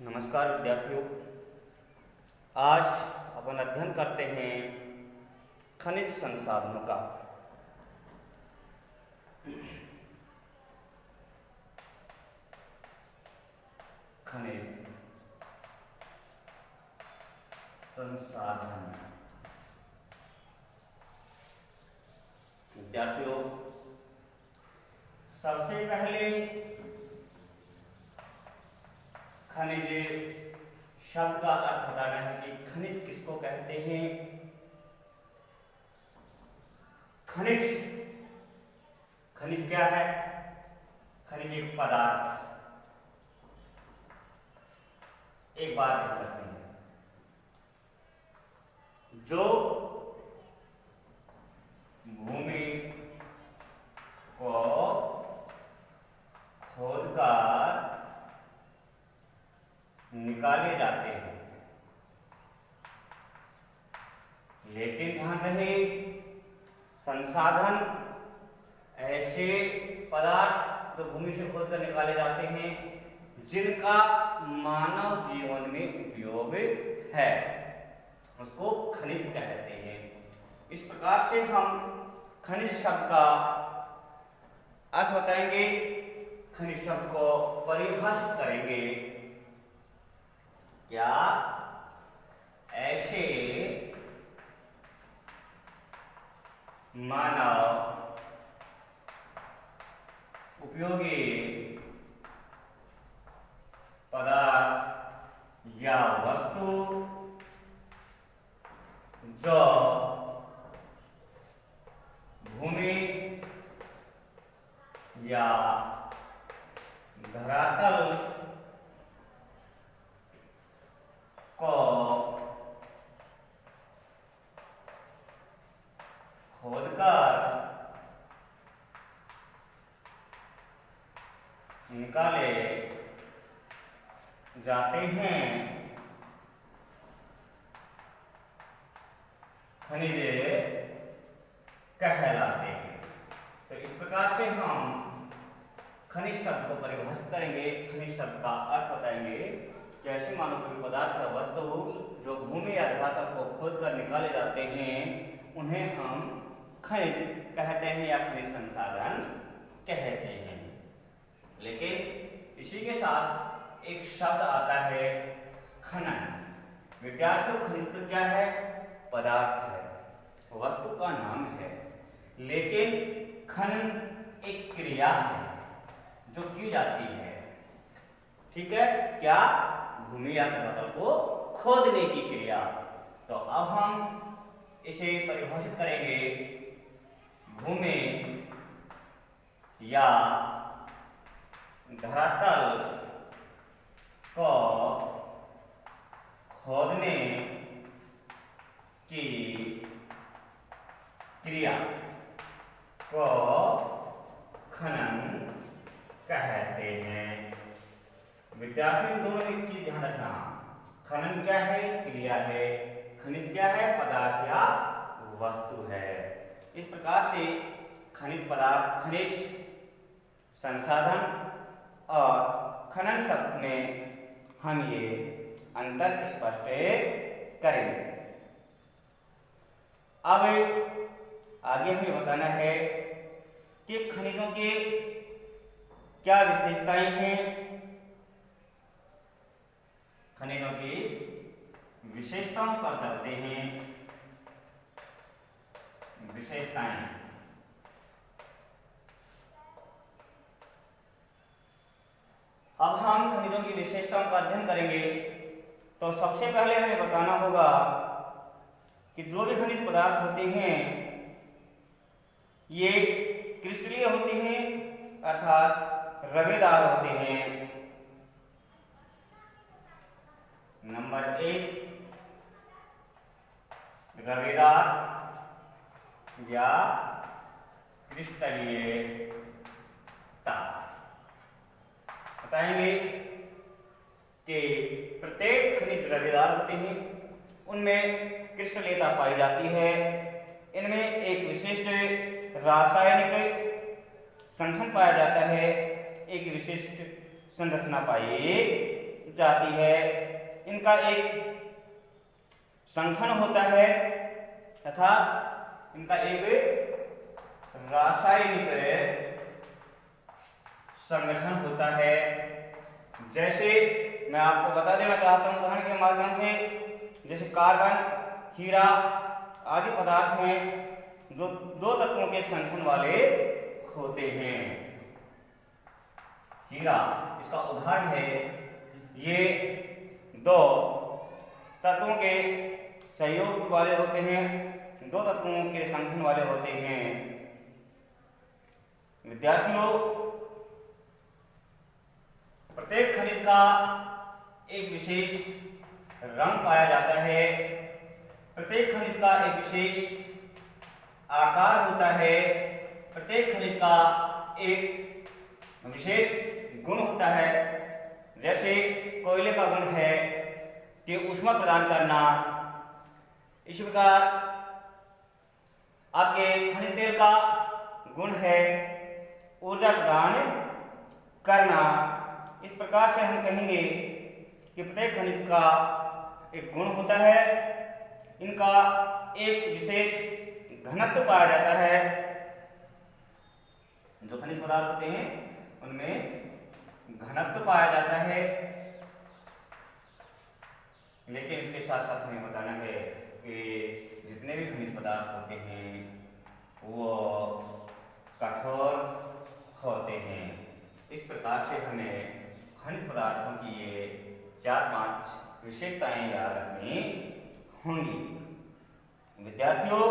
नमस्कार विद्यार्थियों। आज अपन अध्ययन करते हैं खनिज संसाधनों का। खनिज संसाधन विद्यार्थियों, सबसे पहले खनिज शब्द का अर्थ बताना है कि खनिज किसको कहते हैं। खनिज खनिज क्या है? खनिज एक पदार्थ। एक बात ध्यान रखनी है, जो भूमि को खोदकर निकाले जाते हैं, लेकिन ध्यान रहे संसाधन ऐसे पदार्थ जो भूमि से खोदकर निकाले जाते हैं जिनका मानव जीवन में उपयोग है, उसको खनिज कहते हैं। इस प्रकार से हम खनिज शब्द का अर्थ बताएंगे, खनिज शब्द को परिभाषित करेंगे। क्या ऐसे मानव उपयोगी पदार्थ या वस्तु जो भूमि या धरातल को खोदकर निकाले जाते हैं, खनिज कहलाते हैं। तो इस प्रकार से हम खनिज शब्द को परिभाषित करेंगे, खनिज शब्द का अर्थ बताएंगे कि ऐसे मानव पदार्थ या वस्तु जो भूमि या धरातल को खोदकर निकाले जाते हैं उन्हें हम खनिज कहते हैं या खनिज संसाधन कहते हैं। लेकिन इसी के साथ एक शब्द आता है खनन। विद्यार्थियों, खनिज तो क्या है? पदार्थ है, वस्तु का नाम है, लेकिन खनन एक क्रिया है जो की जाती है। ठीक है, क्या? भूमि या धरातल को खोदने की क्रिया। तो अब हम इसे परिभाषित करेंगे, भूमि या धरातल को खोदने की क्रिया को खनन कहते हैं। विद्यार्थी, दोनों एक चीज ध्यान रखना, खनन क्या है? क्रिया है। खनिज क्या है? पदार्थ या वस्तु है। इस प्रकार से खनिज पदार्थ, खनिज संसाधन और खनन शब्द में हम ये अंतर स्पष्ट करेंगे। अब आगे हमें बताना है कि खनिजों के क्या विशेषताएं हैं। खनिजों की विशेषताओं पर चलते हैं। विशेषताएं, अब हम खनिजों की विशेषताओं का अध्ययन करेंगे। तो सबसे पहले हमें बताना होगा कि जो भी खनिज पदार्थ होते हैं ये क्रिस्टलीय होते हैं, अर्थात रवेदार होते हैं। नंबर 1, रवेदार या क्रिस्टलीयता। बताएंगे कि प्रत्येक खनिज रवेदार होते हैं, उनमें क्रिस्टलीयता पाई जाती है। इनमें एक विशिष्ट रासायनिक संगठन पाया जाता है, एक विशिष्ट संरचना पाई जाती है। इनका एक संगठन होता है तथा इनका एक रासायनिक संगठन होता है। जैसे मैं आपको बता देना चाहता हूं उदाहरण के माध्यम से, जैसे कार्बन, हीरा आदि पदार्थ हैं जो दो तत्वों के संगठन वाले होते हैं। हीरा इसका उदाहरण है। ये दो तत्वों के सहयोग वाले होते हैं, दो तत्वों के संगठन वाले होते हैं। विद्यार्थियों, प्रत्येक खनिज का एक विशेष रंग पाया जाता है, प्रत्येक खनिज का एक विशेष आकार होता है, प्रत्येक खनिज का एक विशेष गुण होता है। जैसे कोयले का गुण है कि ऊष्मा प्रदान करना, इसी प्रकार आपके खनिज तेल का गुण है ऊर्जा प्रदान करना। इस प्रकार से हम कहेंगे कि प्रत्येक खनिज का एक गुण होता है, इनका एक विशेष घनत्व पाया जाता है। जो खनिज पदार्थ होते हैं उनमें घनत्व पाया जाता है। लेकिन इसके साथ साथ हमें बताना है कि जितने भी खनिज पदार्थ होते हैं वो कठोर होते हैं। इस प्रकार से हमें खनिज पदार्थों की ये 4-5 विशेषताएं याद रखनी होंगी। विद्यार्थियों,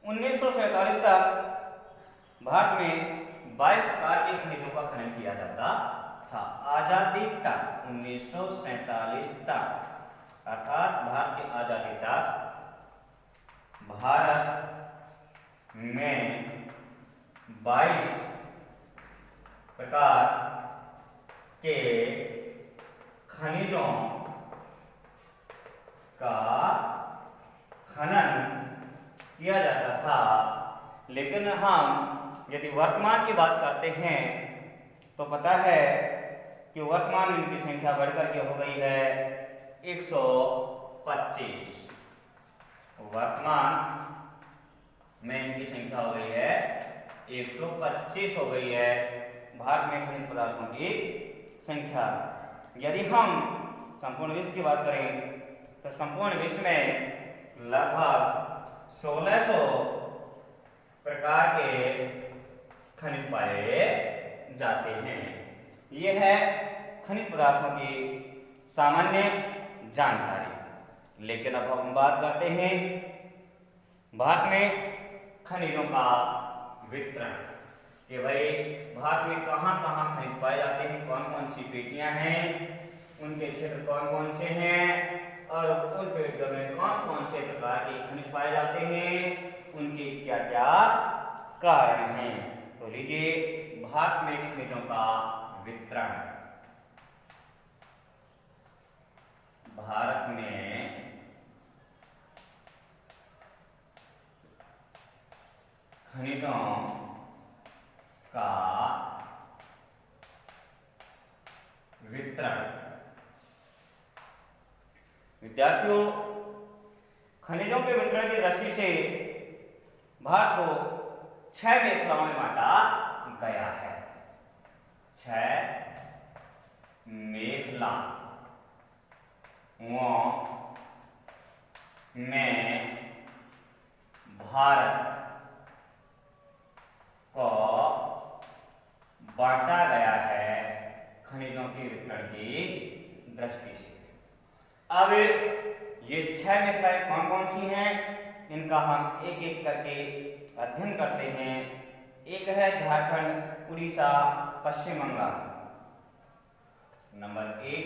1947 तक भारत में 22 प्रकार के खनिजों का खनन किया जाता था। आजादी तक 1947 तक, अर्थात भारत की आजादी तक भारत में 22 प्रकार के खनिजों का खनन किया जाता था। लेकिन हम यदि वर्तमान की बात करते हैं तो पता है कि वर्तमान में इनकी संख्या बढ़कर के हो गई है 125। वर्तमान में इनकी संख्या हो गई है 125 हो गई है भारत में खनिज पदार्थों की संख्या। यदि हम संपूर्ण विश्व की बात करें तो संपूर्ण विश्व में लगभग 1600 प्रकार के खनिज पाए जाते हैं। यह है खनिज पदार्थों की सामान्य जानकारी। लेकिन अब हम बात करते हैं भारत में खनिजों का वितरण, कि भाई भारत में कहाँ कहाँ खनिज पाए जाते हैं, कौन कौन सी पेटियां हैं, उनके क्षेत्र कौन कौन से हैं और उन पेटियों में कौन कौन से प्रकार के खनिज पाए जाते हैं, उनके क्या क्या कारण हैं। तो लीजिए, भारत में खनिजों का वितरण। भारत में खनिजों का वितरण। विद्यार्थियों, खनिजों के वितरण की दृष्टि से भारत को 6 मेखलाओं में बांटा गया है। 6 मेखलाओं में भारत को बांटा गया है खनिजों के वितरण की दृष्टि से। अब ये 6 मेखलाएं कौन कौन सी हैं, इनका हम एक एक करके अध्ययन करते हैं। एक है झारखंड, उड़ीसा, पश्चिम बंगाल। नंबर 1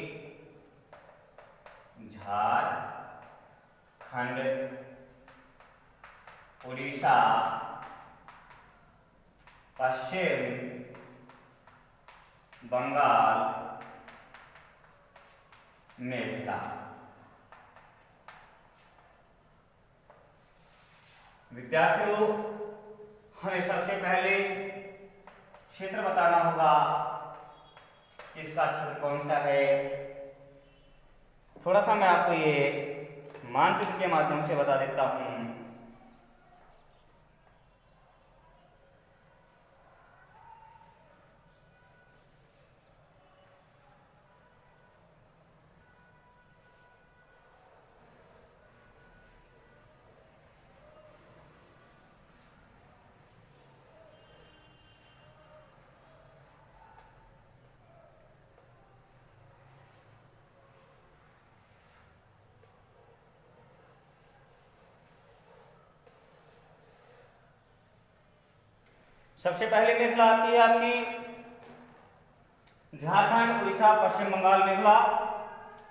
झारखंड, उड़ीसा, पश्चिम बंगाल मेखला। विद्यार्थियों, हमें सबसे पहले क्षेत्र बताना होगा इसका क्षेत्र कौन सा है। थोड़ा सा मैं आपको ये मानचित्र के माध्यम से बता देता हूं। सबसे पहले मेखला आती है आपकी झारखंड, उड़ीसा, पश्चिम बंगाल मेखला।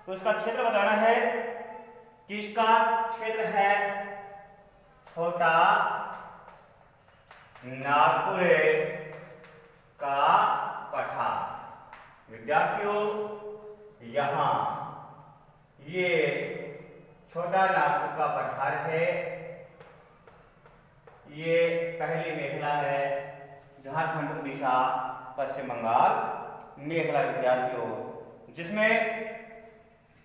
तो इसका क्षेत्र बताना है कि इसका क्षेत्र है छोटा नागपुर का पठार। विद्यार्थियों यहां ये छोटा नागपुर का पठार है, ये पहली मेखला है झारखंड, उड़ीसा, पश्चिम बंगाल मेखला विद्यार्थियों, जिसमें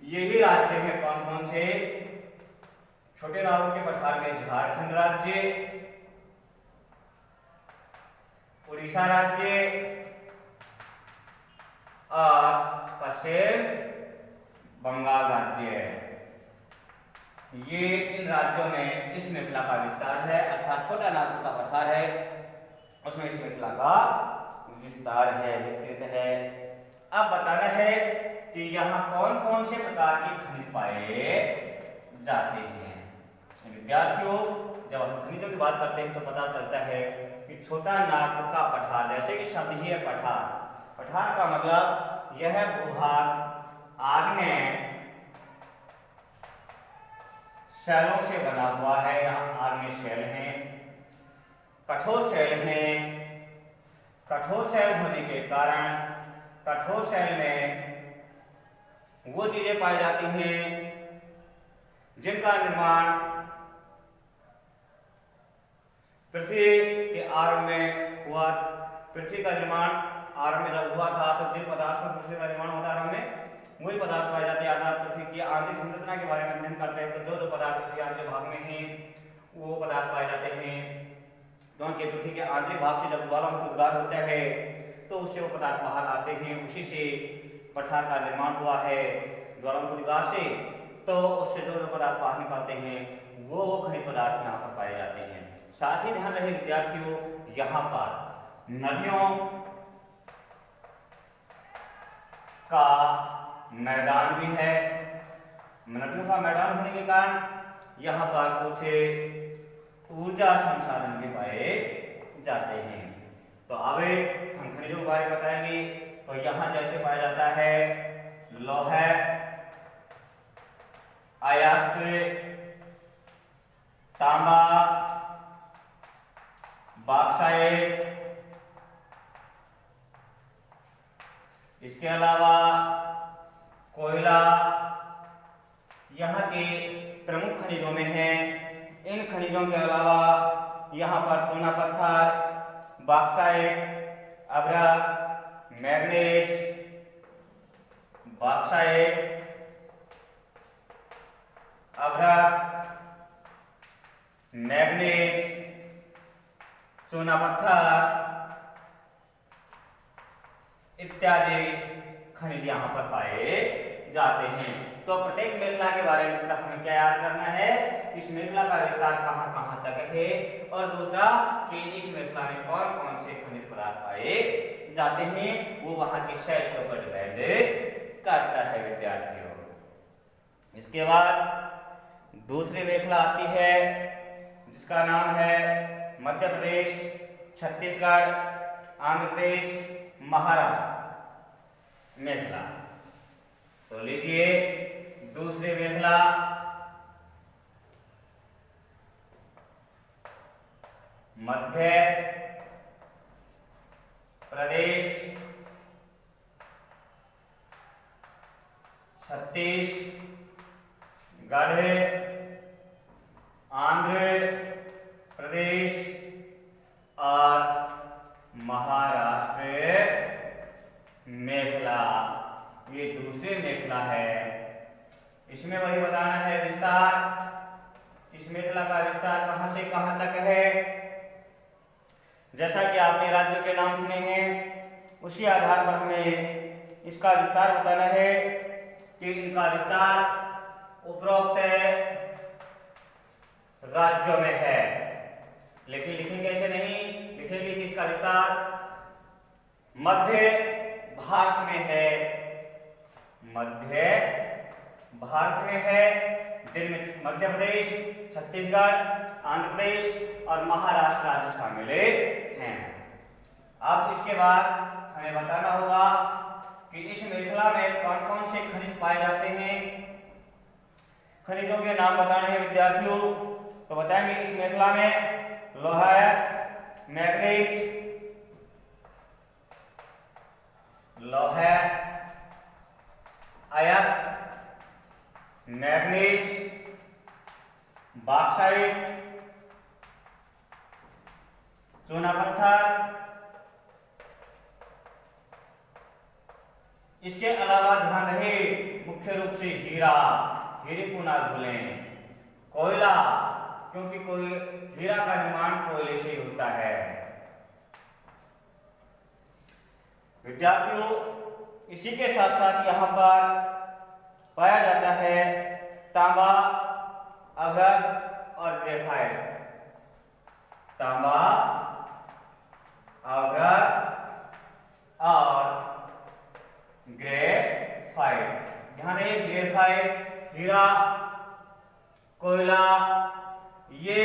यही राज्य हैं कौन कौन से। छोटे नागपुर के पठार में झारखंड राज्य, उड़ीसा राज्य और पश्चिम बंगाल राज्य। ये इन राज्यों में इस मेखला का विस्तार है, अर्थात छोटा नागपुर का पठार है उसमें इस मेखला का विस्तार है, विस्तृत है। अब बताना है कि यहाँ कौन कौन से प्रकार के खनिज पाए जाते हैं। विद्यार्थियों जब हम खनिजों की बात करते हैं तो पता चलता है कि छोटा नागपुर का पठार, जैसे कि शब्द ही है पठार, पठार का मतलब यह भूभाग आग्नेय शैलों से बना हुआ है। यहाँ आग्नेय शैल हैं, कठोर शैल हैं। कठोर शैल होने के कारण कठोर शैल में वो चीजें पाई जाती हैं जिनका निर्माण पृथ्वी के आरंभ में हुआ। पृथ्वी का निर्माण आरंभ में जब हुआ था तो जिन पदार्थों में पृथ्वी का निर्माण होता है आरंभ में वही पदार्थ पाए जाते हैं। अर्थात पृथ्वी की आंतरिक संरचना के बारे में अध्ययन करते हैं तो जो पदार्थ पृथ्वी के आंतरिक भाग में हैं वो पदार्थ पाए जाते हैं। क्योंकि पृथ्वी के आंतरिक भाग से जब ज्वालामुखी उद्गार होता है तो उससे वो पदार्थ बाहर आते हैं, उसी से पठार का निर्माण हुआ है ज्वालामुखी उद्गार से। तो उससे जो पदार्थ बाहर निकलते हैं वो खनिज पदार्थ यहाँ पर पाए जाते हैं। साथ ही ध्यान रहे विद्यार्थियों, यहाँ पर नदियों का मैदान भी है। नदियों का मैदान होने के कारण यहाँ पर कुछ ऊर्जा संसाधन भी पाए जाते हैं। तो अब हम खनिजों के बारे में बताएंगे। तो यहाँ जैसे पाया जाता है लौह, अयस्क, तांबा, बॉक्साइट, इसके अलावा कोयला यहाँ के प्रमुख खनिजों में है। इन खनिजों के अलावा यहाँ पर चूना पत्थर, बॉक्साइट, अभ्रक, मैग्नीज, बॉक्साइट, अभ्रक, मैग्नीज, चूना पत्थर इत्यादि खनिज यहाँ पर पाए जाते हैं। तो प्रत्येक मेखला के बारे में सिर्फ हमें क्या याद करना है कि इस मेखला का विस्तार कहाँ कहाँ तक है, और दूसरा कि इस मेखला में कौन कौन से खनिज पदार्थ पाए जाते हैं, वो वहां की शैल के ऊपर डिपेंड करता है विद्यार्थियों। इसके बाद दूसरी मेखला आती है जिसका नाम है मध्य प्रदेश, छत्तीसगढ़, आंध्र प्रदेश, महाराष्ट्र मेखला। तो लीजिए दूसरी मेखला मध्य प्रदेश, छत्तीसगढ़, आंध्र प्रदेश और महाराष्ट्र मेखला, ये दूसरी मेखला है। इसमें वही बताना है विस्तार, इस मेखला का विस्तार कहां से कहां तक है। जैसा कि आपने राज्यों के नाम सुने हैं, उसी आधार पर हमें इसका विस्तार बताना है कि इनका विस्तार उपरोक्त राज्यों में है। लेकिन लिखेंगे ऐसे नहीं, लिखेंगे कि इसका विस्तार मध्य भारत में है, मध्य भारत में है, जिनमें मध्य प्रदेश, छत्तीसगढ़, आंध्र प्रदेश और महाराष्ट्र राज्य शामिल हैं। अब इसके बाद हमें बताना होगा कि इस मेखला में कौन कौन से खनिज पाए जाते हैं। खनिजों के नाम बताने हैं विद्यार्थियों, तो बताएंगे इस मेखला में लोहा, मैग्नीज, लोहा, अयस्क, मैग्नीज, बॉक्साइट, चूना पत्थर। इसके अलावा ध्यान रहे मुख्य रूप से हीरा, हीरे को ना भूलें, कोयला, क्योंकि कोई हीरा का निर्माण कोयले से ही होता है। विद्यार्थियों, इसी के साथ साथ यहाँ पर पाया जाता है तांबा, अभ्रक और ग्रेफाइट। तांबा, अभ्रक और ग्रेफाइट। ध्यान रहे ग्रेफाइट, हीरा, कोयला, ये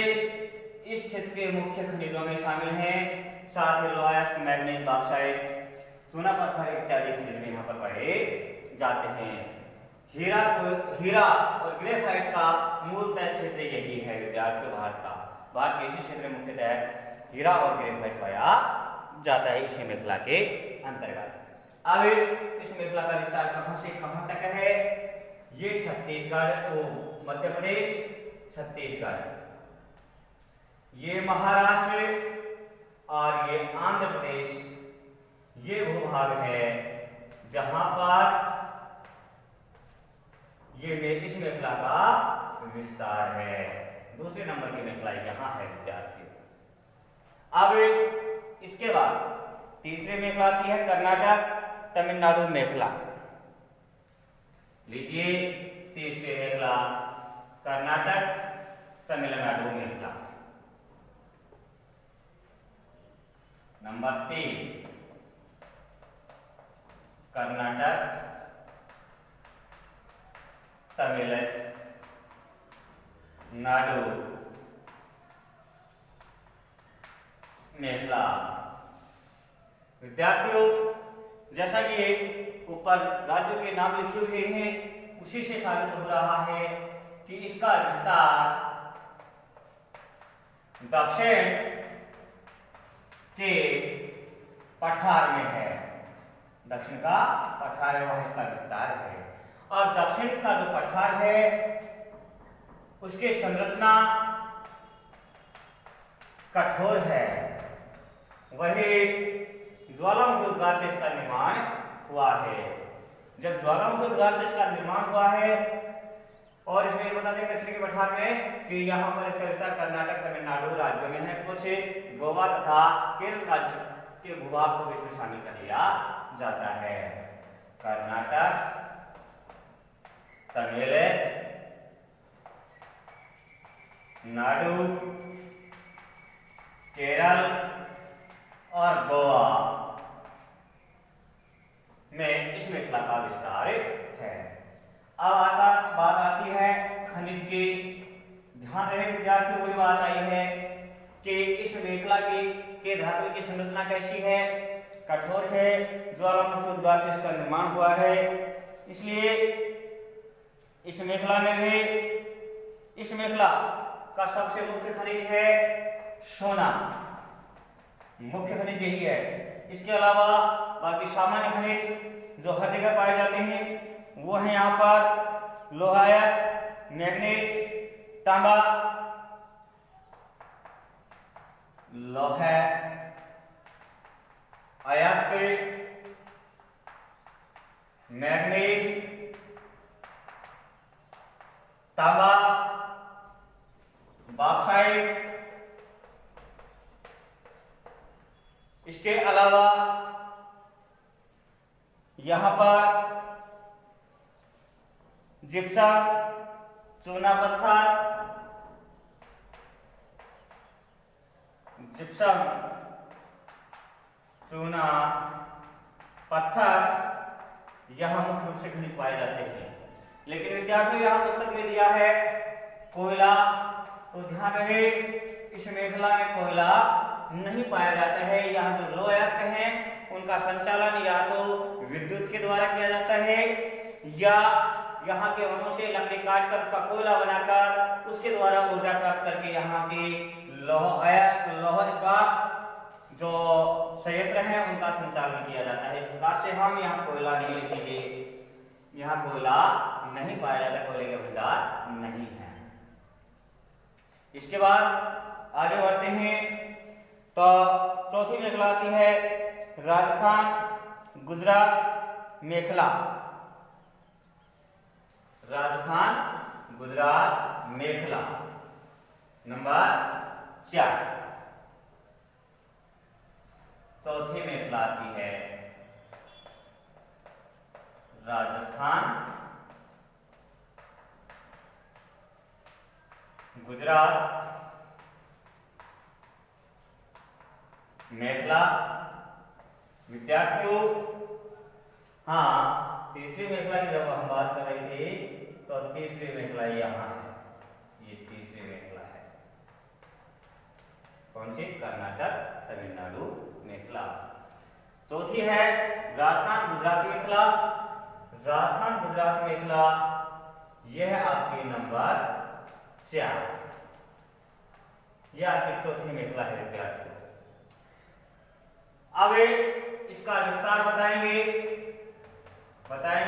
इस क्षेत्र के मुख्य खनिजों में शामिल हैं। साथ ही लोहा, मैग्नीज, बॉक्साइट, चूना पत्थर इत्यादि खनिज में यहाँ पर पाए जाते हैं। हीरा और ग्रेफाइट का मूलतः क्षेत्र यही है विद्यार्थियों, भारत का। भारत के इसी क्षेत्र में मुख्यतः हीरा और ग्रेफाइट पाया जाता है इसी मेखला के अंतर्गत। अब इस मेखला का विस्तार कहां से कहां तक है। ये छत्तीसगढ़, मध्य प्रदेश, छत्तीसगढ़, ये महाराष्ट्र और ये आंध्र प्रदेश, ये भूभाग है जहां पर ये इस मेखला का विस्तार है। दूसरे नंबर की मेखला यहां है विद्यार्थी। अब इसके बाद तीसरी मेखला आती है कर्नाटक, तमिलनाडु मेखला। लीजिए तीसरी मेखला कर्नाटक, तमिलनाडु मेखला। नंबर 3 कर्नाटक, तमिलनाडु मेखला। विद्यार्थियों, जैसा कि ऊपर राज्यों के नाम लिखे हुए हैं, उसी से साबित हो रहा है कि इसका विस्तार दक्षिण के पठार में है। दक्षिण का पठार है, वहां इसका विस्तार है। और दक्षिण का जो पठार है उसकी संरचना कठोर है, वही ज्वालामुखी उद्गार से इसका निर्माण हुआ है। जब ज्वालामुखी उद्गार से इसका निर्माण हुआ है, और इसमें बता दें दक्षिण के पठार में कि यहाँ पर इसका विस्तार कर्नाटक, तमिलनाडु राज्यों में है। कुछ गोवा तथा केरल राज्य के भूभाग को भी इसमें शामिल कर लिया जाता है। कर्नाटक, तमिलनाडु, केरल और गोवा में इस मेखला का विस्तार है। अब बात आती है खनिज की। ध्यान रहे विद्यार्थियों, कोई बात आई है कि इस मेखला के धातु की संरचना कैसी है, कठोर है, ज्वालामुखी उद्गार से इसका निर्माण हुआ है। इसलिए इस मेखला में भी, इस मेखला का सबसे मुख्य खनिज है सोना, मुख्य खनिज यही है। इसके अलावा बाकी सामान्य खनिज जो हर जगह पाए जाते हैं वो है यहाँ पर लोहा, मैग्नीज, तांबा, लोहा, अयस्क, मैग्नीज, तांबा, बॉक्साइट। इसके अलावा यहां पर जिप्सम, चूना पत्थर, जिप्सम, चूना पत्थर, यह मुख्य रूप से खनिज पाए जाते हैं। लेकिन विद्यार्थियों यहां पुस्तक में दिया है कोयला, तो ध्यान रहे इस मेखला में कोयला नहीं पाया जाता है। यहाँ जो लोहअयस्क हैं उनका संचालन या तो विद्युत के द्वारा किया जाता है या यहाँ के वनों से लकड़ी काटकर उसका कोयला बनाकर उसके द्वारा ऊर्जा प्राप्त करके यहाँ के लौह इस्पात जो संयंत्र हैं उनका संचालन किया जाता है। इस प्रकार से हम यहाँ कोयला नहीं लिखेंगे, यहाँ कोयला नहीं पाया जाता, कोयले के भंडार नहीं है। इसके बाद आगे बढ़ते हैं तो चौथी मेखला आती है राजस्थान गुजरात मेखला। राजस्थान गुजरात मेखला नंबर 4। चौथी मेखला आती है राजस्थान गुजरात मेखला। विद्यार्थियों हाँ, तीसरी मेखला की जब हम बात कर रहे थे तो तीसरी मेखला यहाँ है, ये तीसरी मेखला है। कौन सी? कर्नाटक तमिलनाडु मेखला। चौथी है राजस्थान गुजरात मेखला। राजस्थान गुजरात मेखला यह आपकी नंबर 4, यह आपकी चौथी मेखला है विद्यार्थियों। अब इसका विस्तार बताएंगे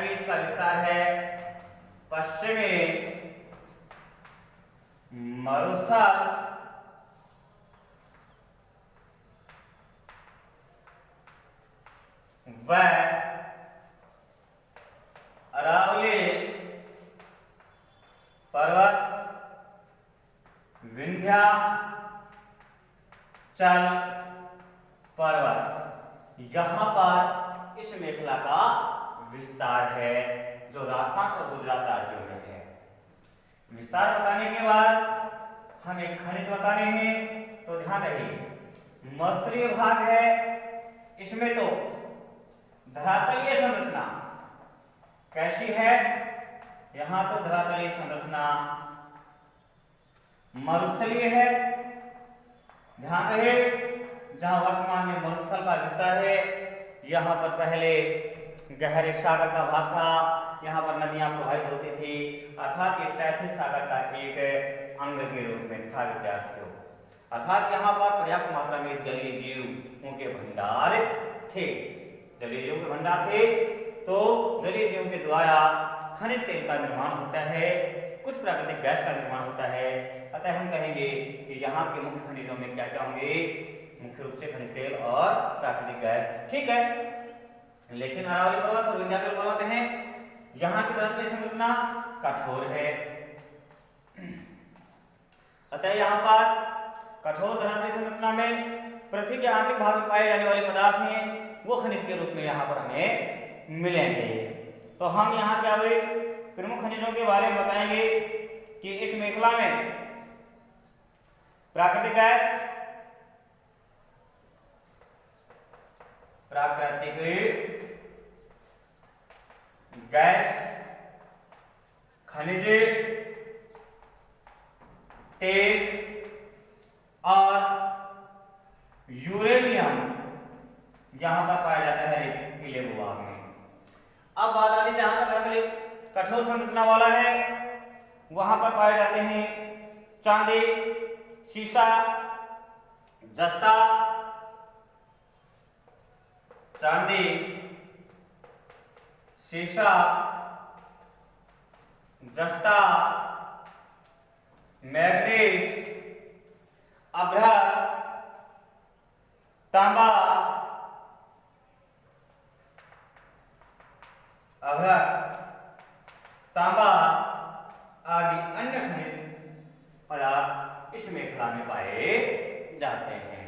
इसका विस्तार है पश्चिमी मरुस्थल व अरावली पर्वत, विंध्याचल पर्वत, यहां पर इस मेखला का विस्तार है जो राजस्थान और गुजरात राज्यों में है। विस्तार बताने के बाद हम एक खनिज बताने हैं, तो ध्यान रहिए मरुस्थलीय भाग है, इसमें तो धरातलीय संरचना कैसी है? यहां तो धरातलीय संरचना मरुस्थलीय है। ध्यान रहे जहां वर्तमान में मरुस्थल का विस्तार है, यहां पर पहले गहरे सागर का भाग था, यहां पर नदियां प्रवाहित होती थी, अर्थात ये तैथिस सागर का एक अंग के रूप में था विद्यार्थियों। अर्थात यहां पर पर्याप्त मात्रा में जलीय जीवों के भंडार थे। जलीय जीवों के भंडार थे तो जलीय जीवों के द्वारा खनिज तेल का निर्माण होता है, कुछ प्राकृतिक गैस का निर्माण होता है। अतः हम कहेंगे कि यहाँ के मुख्य खनिजों में क्या क्या होंगे? मुख्य रूप से खनिज तेल और प्राकृतिक गैस, ठीक है। लेकिन अरावली पर्वत और विंध्याचल पर्वत हैं, यहाँ की धरातलीय संरचना कठोर है। अतः यहाँ पर कठोर धरातलीय संरचना में पृथ्वी के आंतरिक भाग में पाए जाने वाले पदार्थ हैं, वो खनिज के रूप में यहाँ पर हमें मिलेंगे। तो हम यहाँ क्या हुए प्रमुख खनिजों के बारे में बताएंगे कि इस मेखला में प्राकृतिक गैस, खनिज तेल और यूरेनियम यहां पर पाया जाता है रेतीले भूभाग में। अब बात आती है जहां तक कठोर संरचना वाला है, वहां पर पाए जाते हैं चांदी, शीशा, जस्ता, चांदी, शीशा, जस्ता, मैग्नीज, अभ्रक, तांबा, अभ्रक, तांबा आदि अन्य खनिज पदार्थ इस मेखला में पाए जाते हैं।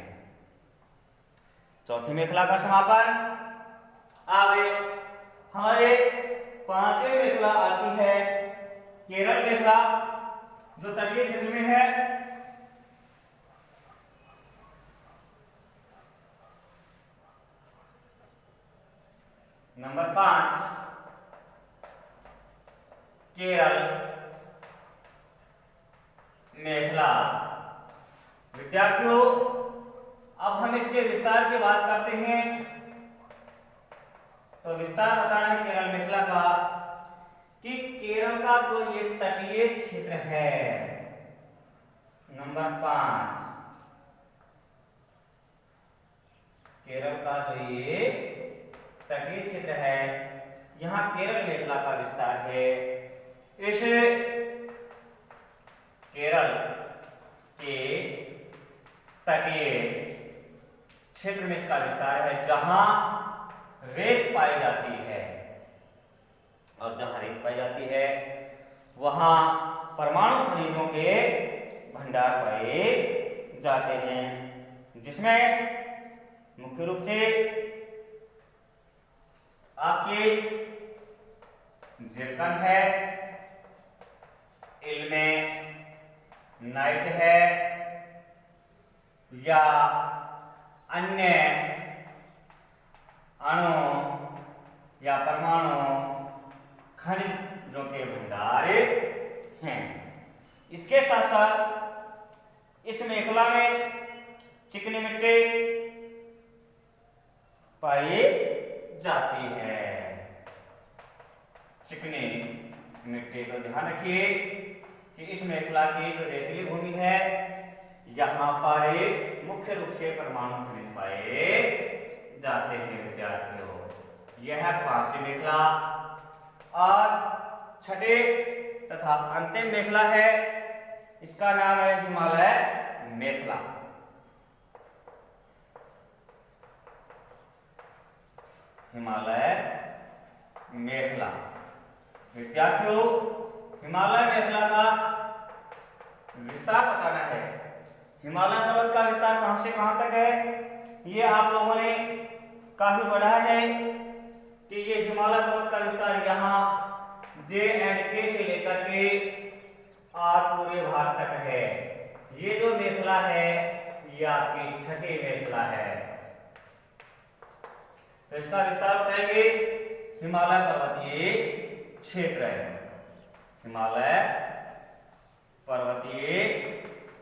चौथी मेखला का समापन। अब हमारे पांचवी मेखला आती है केरल मेखला, जो तटीय क्षेत्र में है। नंबर 5 केरल मेखला। विद्यार्थियों, अब हम इसके विस्तार की बात करते हैं। तो विस्तार बताना है केरल मेखला का कि केरल का जो ये तटीय क्षेत्र है, नंबर 5 केरल का जो ये तटीय क्षेत्र है, यहां केरल मेखला का विस्तार है। इस केरल के तटीय क्षेत्र में इसका विस्तार है, जहां रेत पाई जाती है। और जहां रेत पाई जाती है वहां परमाणु खनिजों के भंडार पाए जाते हैं, जिसमें मुख्य रूप से आपके जिरकन है, इल्मेनाइट है, या अन्य अणु या परमाणु खनिजों के भंडार हैं। इसके साथ साथ इस मेखला में चिकनी मिट्टी पाई जाती है। चिकनी मिट्टी को ध्यान रखिए कि इस मेखला की जो रेतीली भूमि है, यहाँ पर मुख्य रूप से परमाणु खनिज पाए जाते हैं। विद्यार्थियों, यह है पांचवी मेखला। और छठे तथा अंतिम मेखला है, इसका नाम है हिमालय मेखला। हिमालय मेखला। विद्यार्थियों, हिमालय मेखला का विस्तार बताना है। हिमालय पर्वत का विस्तार कहां से कहां तक है, ये आप लोगों ने काफी पढ़ा है कि ये हिमालय पर्वत का विस्तार यहाँ J&K से लेकर के और पूरे भारत तक है। ये जो मेखला है ये आपकी छठी मेखला है। तो इसका विस्तार बताएंगे हिमालय पर्वतीय क्षेत्र है। हिमालय पर्वतीय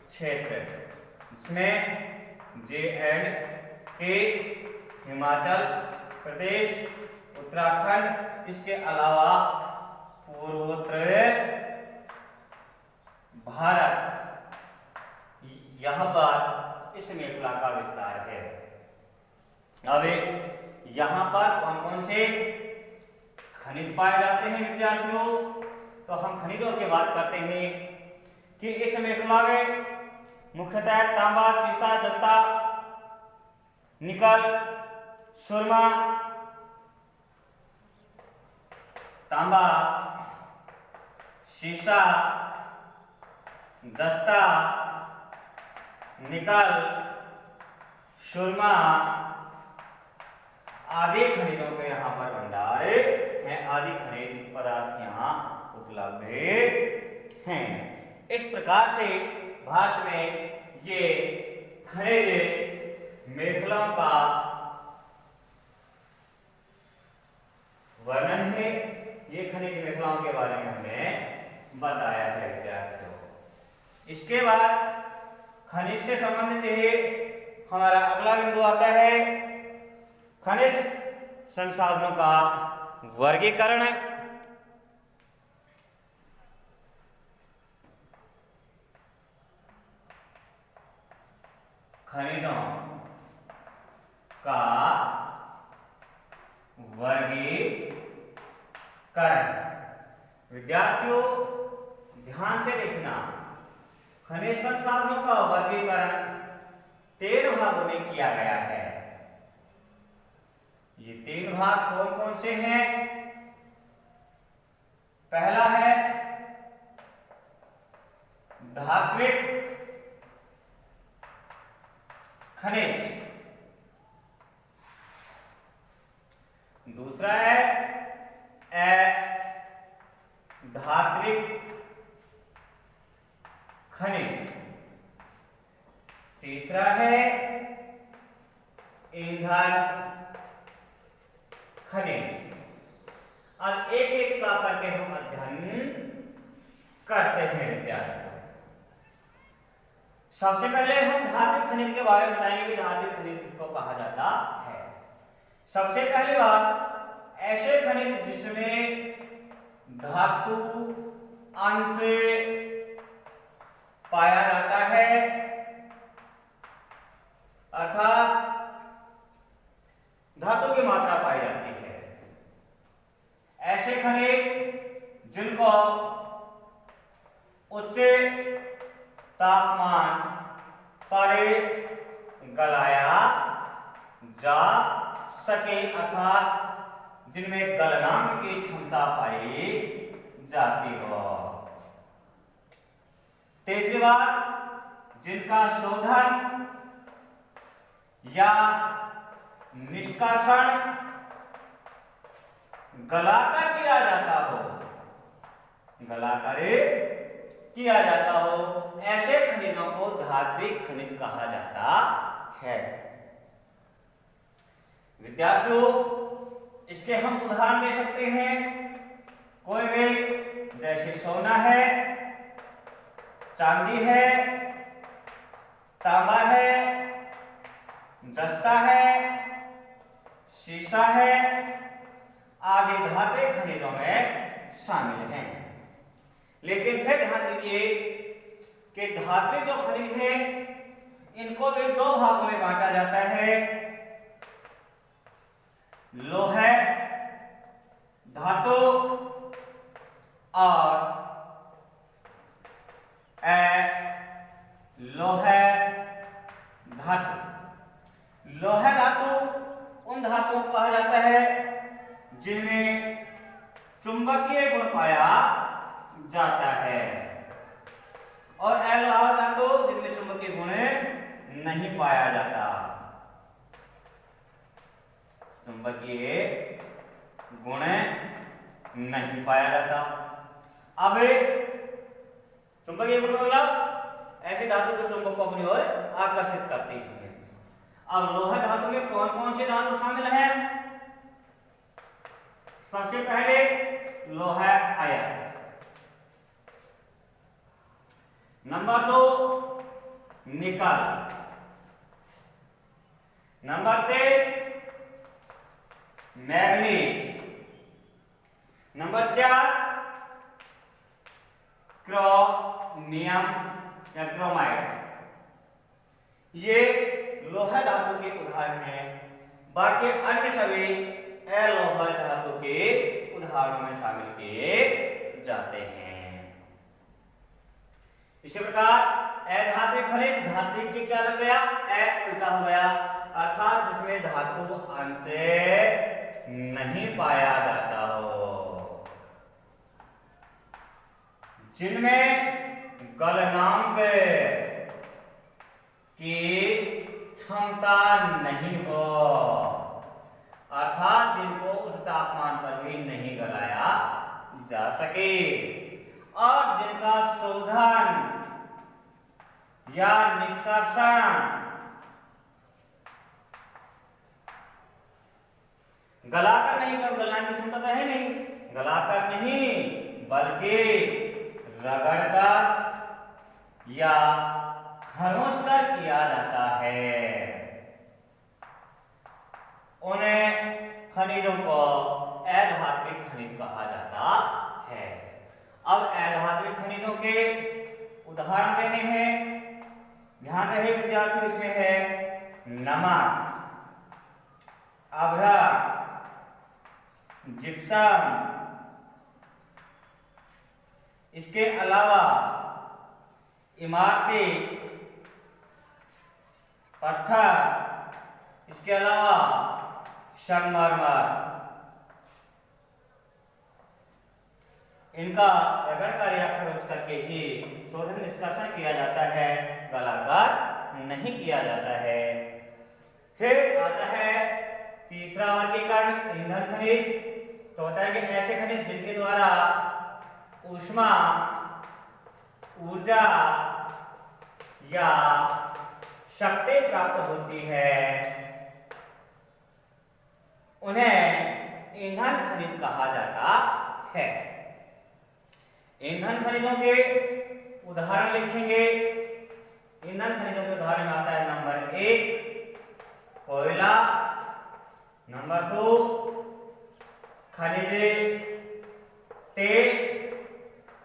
क्षेत्र, इसमें J&K, हिमाचल प्रदेश, उत्तराखंड, इसके अलावा पूर्वोत्तर भारत, यहां पर इस मेखला का विस्तार है। अब यहां पर कौन कौन से खनिज पाए जाते हैं विद्यार्थियों, तो हम खनिजों की बात करते हैं कि इस मेखला में मुख्यतः तांबा, सीसा, जस्ता, निकल, सुरमा, तांबा, सीसा, जस्ता, निकल, सुरमा आदि खनिजों के यहाँ पर भंडार हैं। आदि खनिज पदार्थ यहाँ उपलब्ध हैं। इस प्रकार से भारत में ये खनिज मेखलाओं का वर्णन है। ये खनिज मेखलाओं के बारे में हमने बताया है विद्यार्थियों। इसके बाद खनिज से संबंधित है हमारा अगला बिंदु आता है खनिज संसाधनों का वर्गीकरण। खनिजों का वर्गीकरण। विद्यार्थियों ध्यान से देखना, खनिज संसाधनों का वर्गीकरण 3 भागों में किया गया है। ये 3 भाग कौन कौन से हैं? पहला है धात्विक खनिज, दूसरा है अधात्विक खनिज, तीसरा है ईंधन खनिज। अब एक एक का करके हम अध्ययन करते हैं विद्यार्थियों। सबसे पहले हम धात्विक खनिज के बारे में बताएंगे कि धात्विक खनिज किसको कहा जाता है। सबसे पहली बात, ऐसे खनिज जिसमें धातु अंश पाया जाता है, अर्थात धातु की मात्रा पाई जाती है। ऐसे खनिज जिनको उच्च तापमान पर गलाया जा सके, अर्थात जिनमें गलनांक की क्षमता पाई जाती हो। तीसरी बात, जिनका शोधन या निष्कर्षण गलाकर किया जाता हो, गलाकर किया जाता हो, ऐसे खनिजों को धात्विक खनिज कहा जाता है। विद्यार्थियों, इसके हम उदाहरण दे सकते हैं। कोई भी, जैसे सोना है, चांदी है, तांबा है, जस्ता है, शीशा है, आदि धात्विक खनिजों में शामिल हैं। लेकिन फिर ध्यान दीजिए कि धात्विक जो खनिज है इनको भी दो भागों में बांटा जाता है। लौह धातु और अलोह धातु। लोह धातु उन धातुओं को कहा जाता है जिनमें चुंबकीय गुण पाया जाता है, और अलोह धातु जिनमें चुंबकीय गुण नहीं पाया जाता। चुंबकीय गुण नहीं पाया जाता। अब चुंबकीय गुण मतलब ऐसी धातु जो चुंबक को अपनी ओर आकर्षित करती है। अब लोह धातु में कौन कौन से धातु शामिल हैं? सबसे पहले लोह अयस्क, नंबर 2 निकल, नंबर 3 मैग्नीज, नंबर 4 क्रोमियम या क्रोमाइड। ये लोह धातु के उदाहरण हैं। बाकी अन्य सभी अलोह धातु के उदाहरणों में शामिल किए जाते हैं। इसी प्रकार अधात्विक खनिज, धात्विक की क्या लग गया, उल्टा हो गया, अर्थात जिसमें धातु अंश नहीं पाया जाता हो, जिनमें गलनांक की क्षमता नहीं हो, अर्थात जिनको उस तापमान पर भी नहीं गलाया जा सके, और जिनका शोधन या निष्कर्षण गलाकर नहीं, कर गलाने की क्षमता तो है नहीं, गलाकर नहीं बल्कि रगड़कर या खरोंचकर किया जाता है, उन्हें खनिजों को अधात्विक खनिज कहा जाता है। अब अधात्विक खनिजों के उदाहरण देने हैं, ध्यान रहे विद्यार्थियों। इसमें है नमक, अभ्रक, जिप्सम, इसके अलावा इमारती पत्थर, इसके अलावा संगमरमर। इनका रगड़ का रिएक्शन यूज करके ही शोधन निष्कर्षण किया जाता है, गलाकार नहीं किया जाता है। फिर आता है तीसरा वर्गीकरण ईंधन खनिज। तो होता है कि ऐसे खनिज जिनके द्वारा ऊष्मा, ऊर्जा या शक्ति प्राप्त होती है, उन्हें ईंधन खनिज कहा जाता है। ईंधन खनिजों के उदाहरण लिखेंगे। ईंधन खनिजों के उदाहरण में आता है नंबर 1 कोयला, नंबर 2 खनिज तेल,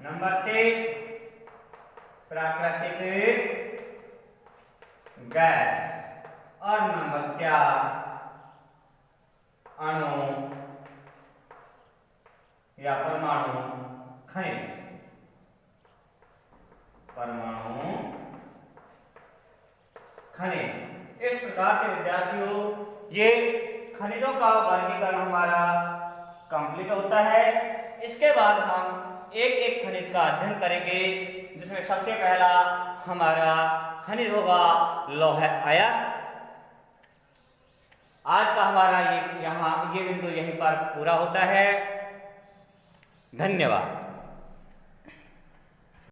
नंबर 3 प्राकृतिक गैस और नंबर 4 अणु या परमाणु खनिज। परमाणु खनिज। इस प्रकार से विद्यार्थियों ये खनिजों का वर्गीकरण हमारा कंप्लीट होता है। इसके बाद हम एक एक खनिज का अध्ययन करेंगे, जिसमें सबसे पहला हमारा खनिज होगा लौह अयस्क। आज का हमारा ये बिंदु यहीं पर पूरा होता है। धन्यवाद।